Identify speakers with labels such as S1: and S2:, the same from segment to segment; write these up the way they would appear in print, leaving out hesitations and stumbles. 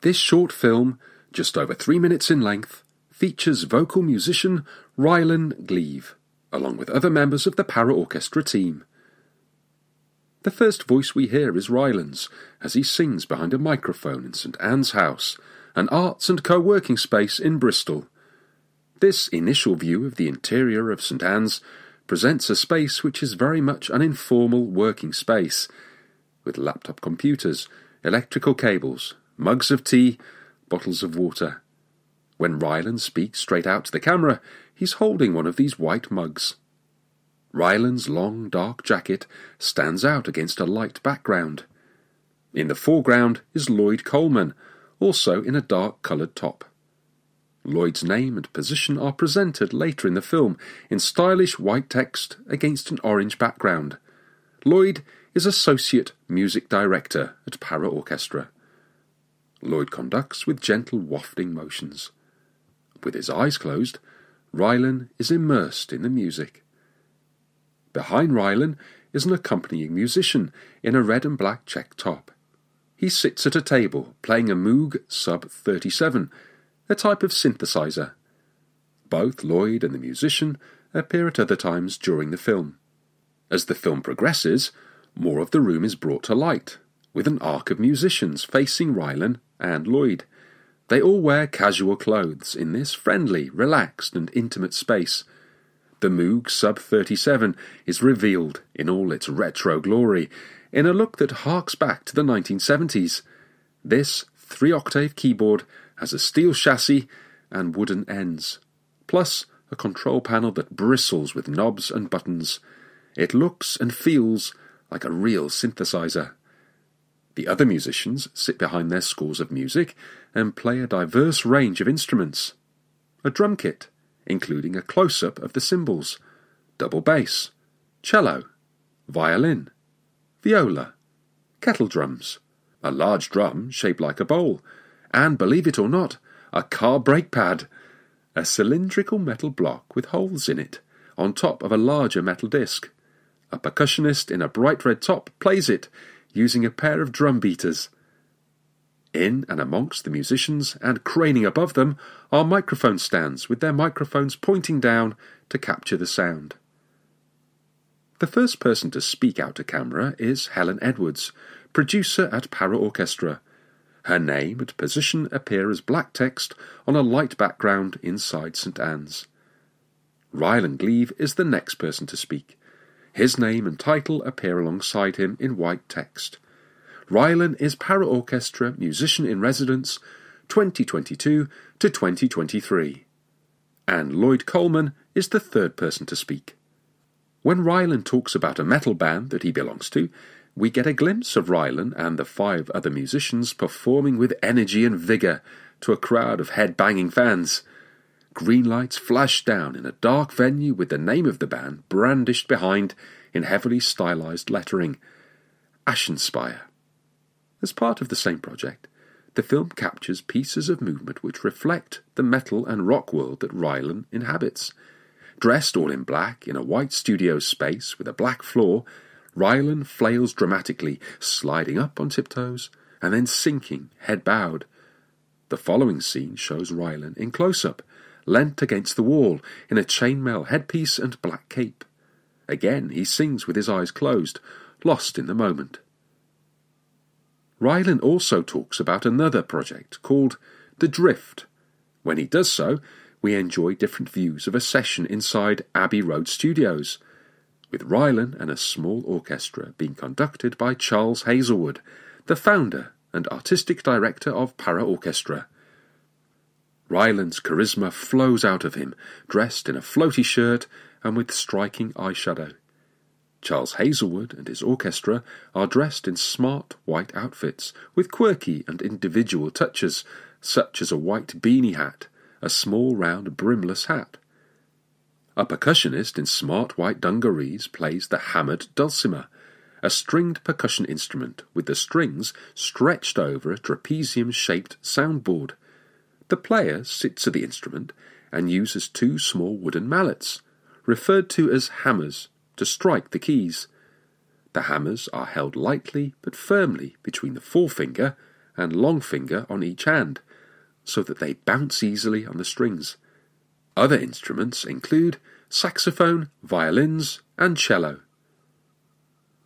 S1: This short film, just over 3 minutes in length, features vocal musician Rylan Gleave, along with other members of the Paraorchestra team. The first voice we hear is Rylan's, as he sings behind a microphone in St Anne's House, an arts and co-working space in Bristol. This initial view of the interior of St Anne's presents a space which is very much an informal working space, with laptop computers, electrical cables, mugs of tea, bottles of water. When Rylan speaks straight out to the camera, he's holding one of these white mugs. Rylan's long, dark jacket stands out against a light background. In the foreground is Lloyd Coleman, also in a dark-coloured top. Lloyd's name and position are presented later in the film in stylish white text against an orange background. Lloyd is Associate Music Director at Paraorchestra. Lloyd conducts with gentle wafting motions. With his eyes closed, Rylan is immersed in the music. Behind Rylan is an accompanying musician in a red and black check top. He sits at a table playing a Moog Sub 37, a type of synthesizer. Both Lloyd and the musician appear at other times during the film. As the film progresses, more of the room is brought to light, with an arc of musicians facing Rylan and Lloyd. They all wear casual clothes in this friendly, relaxed and intimate space. The Moog Sub 37 is revealed in all its retro glory, in a look that harks back to the 1970s. This 3-octave keyboard has a steel chassis and wooden ends, plus a control panel that bristles with knobs and buttons. It looks and feels like a real synthesizer. The other musicians sit behind their scores of music and play a diverse range of instruments. A drum kit, including a close-up of the cymbals, double bass, cello, violin, viola, kettle drums, a large drum shaped like a bowl, and, believe it or not, a car brake pad, a cylindrical metal block with holes in it, on top of a larger metal disc. A percussionist in a bright red top plays it, using a pair of drum beaters. In and amongst the musicians and craning above them are microphone stands with their microphones pointing down to capture the sound. The first person to speak out to camera is Helen Edwards, producer at Paraorchestra. Her name and position appear as black text on a light background inside St Anne's. Rylan Gleave is the next person to speak. His name and title appear alongside him in white text. Rylan is Paraorchestra Musician in Residence 2022 to 2023. And Lloyd Coleman is the third person to speak. When Rylan talks about a metal band that he belongs to, we get a glimpse of Rylan and the 5 other musicians performing with energy and vigour to a crowd of head-banging fans. Green lights flash down in a dark venue with the name of the band brandished behind in heavily stylised lettering, Ashenspire. As part of the same project, the film captures pieces of movement which reflect the metal and rock world that Rylan inhabits. Dressed all in black in a white studio space with a black floor, Rylan flails dramatically, sliding up on tiptoes and then sinking, head bowed. The following scene shows Rylan in close-up, leant against the wall in a chainmail headpiece and black cape. Again he sings with his eyes closed, lost in the moment. Rylan also talks about another project called The Drift. When he does so, we enjoy different views of a session inside Abbey Road Studios, with Rylan and a small orchestra being conducted by Charles Hazelwood, the founder and artistic director of Paraorchestra. Rylan's charisma flows out of him, dressed in a floaty shirt and with striking eyeshadow. Charles Hazelwood and his orchestra are dressed in smart white outfits with quirky and individual touches, such as a white beanie hat, a small round brimless hat. A percussionist in smart white dungarees plays the hammered dulcimer, a stringed percussion instrument with the strings stretched over a trapezium-shaped soundboard. The player sits at the instrument and uses 2 small wooden mallets, referred to as hammers, to strike the keys. The hammers are held lightly but firmly between the forefinger and long finger on each hand, so that they bounce easily on the strings. Other instruments include saxophone, violins, and cello.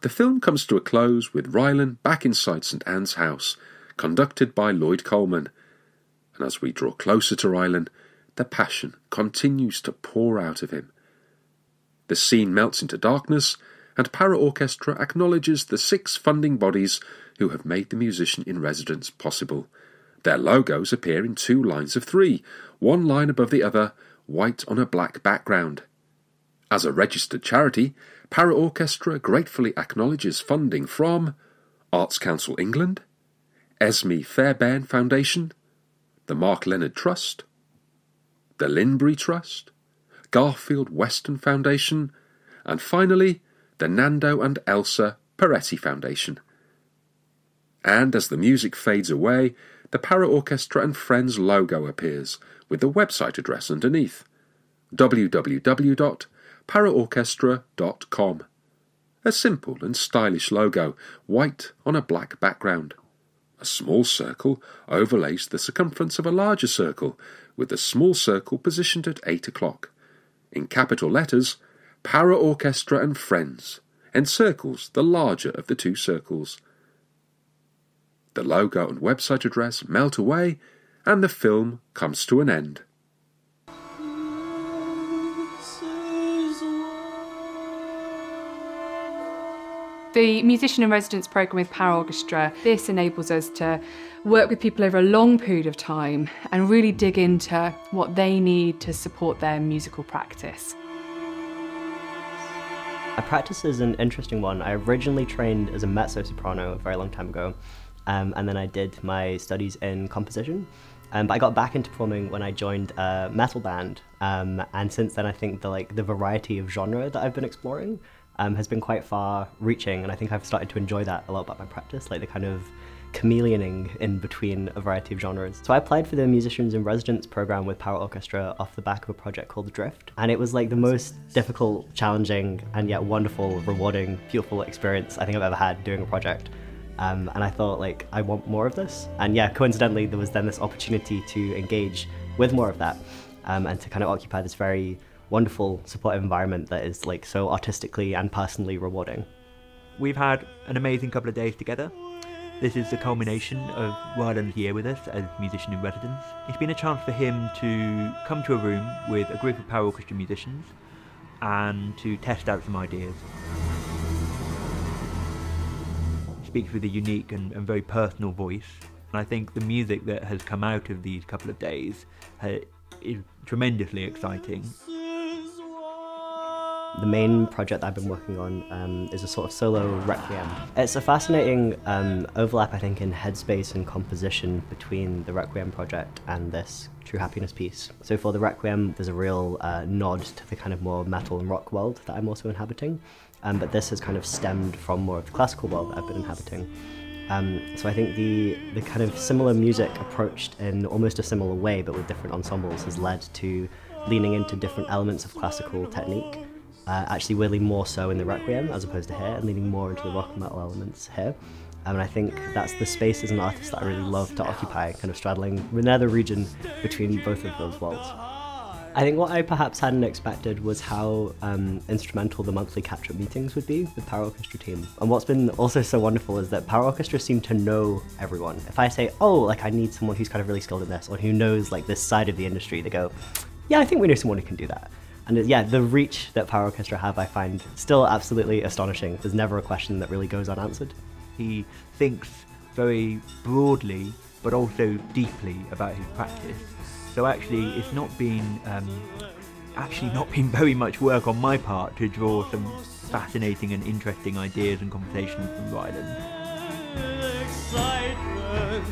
S1: The film comes to a close with Rylan back inside St Anne's house, conducted by Lloyd Coleman, and as we draw closer to Rylan, the passion continues to pour out of him. The scene melts into darkness, and Paraorchestra acknowledges the 6 funding bodies who have made the musician in residence possible. Their logos appear in 2 lines of 3, one line above the other, white on a black background. As a registered charity, Paraorchestra gratefully acknowledges funding from Arts Council England, Esme Fairbairn Foundation, the Mark Leonard Trust, the Linbury Trust, Garfield Weston Foundation, and finally the Nando and Elsa Peretti Foundation. And as the music fades away, the Paraorchestra and Friends logo appears, with the website address underneath, www.paraorchestra.com. A simple and stylish logo, white on a black background. A small circle overlays the circumference of a larger circle, with the small circle positioned at 8 o'clock. In capital letters, Paraorchestra and Friends encircles the larger of the 2 circles. The logo and website address melt away, and the film comes to an end.
S2: The Musician in Residence programme with Paraorchestra, this enables us to work with people over a long period of time and really dig into what they need to support their musical practice.
S3: My practice is an interesting one. I originally trained as a mezzo-soprano a very long time ago, and then I did my studies in composition. But I got back into performing when I joined a metal band, and since then I think the variety of genre that I've been exploring has been quite far-reaching, and I think I've started to enjoy that a lot about my practice, like the kind of chameleoning in between a variety of genres. So I applied for the Musicians in Residence program with Paraorchestra off the back of a project called Drift, and it was like the most difficult, challenging, and yet wonderful, rewarding, beautiful experience I think I've ever had doing a project. And I thought, like, I want more of this. And yeah, coincidentally, there was then this opportunity to engage with more of that, and to kind of occupy this very wonderful, supportive environment that is like so artistically and personally rewarding.
S4: We've had an amazing couple of days together. This is the culmination of Rylan's year with us as musician in residence. It's been a chance for him to come to a room with a group of Paraorchestra musicians and to test out some ideas. He speaks with a unique and very personal voice. And I think the music that has come out of these couple of days is tremendously exciting.
S3: The main project that I've been working on is a sort of solo requiem. It's a fascinating overlap, I think, in headspace and composition between the Requiem project and this True Happiness piece. So for the Requiem, there's a real nod to the kind of more metal and rock world that I'm also inhabiting, but this has kind of stemmed from more of the classical world that I've been inhabiting. So I think the kind of similar music approached in almost a similar way, but with different ensembles, has led to leaning into different elements of classical technique. Actually weirdly more so in the Requiem as opposed to here, and leaning more into the rock and metal elements here. And I think that's the space as an artist that I really love to occupy, kind of straddling the nether region between both of those worlds. I think what I perhaps hadn't expected was how instrumental the monthly catch-up meetings would be with Paraorchestra team. And what's been also so wonderful is that Paraorchestra seem to know everyone. If I say, oh, like I need someone who's kind of really skilled in this, or who knows like this side of the industry, they go, yeah, I think we know someone who can do that. And yeah, the reach that Paraorchestra have, I find still absolutely astonishing. There's never a question that really goes unanswered.
S4: He thinks very broadly, but also deeply about his practice. So actually, it's not been very much work on my part to draw some fascinating and interesting ideas and conversations from Rylan. Excitement,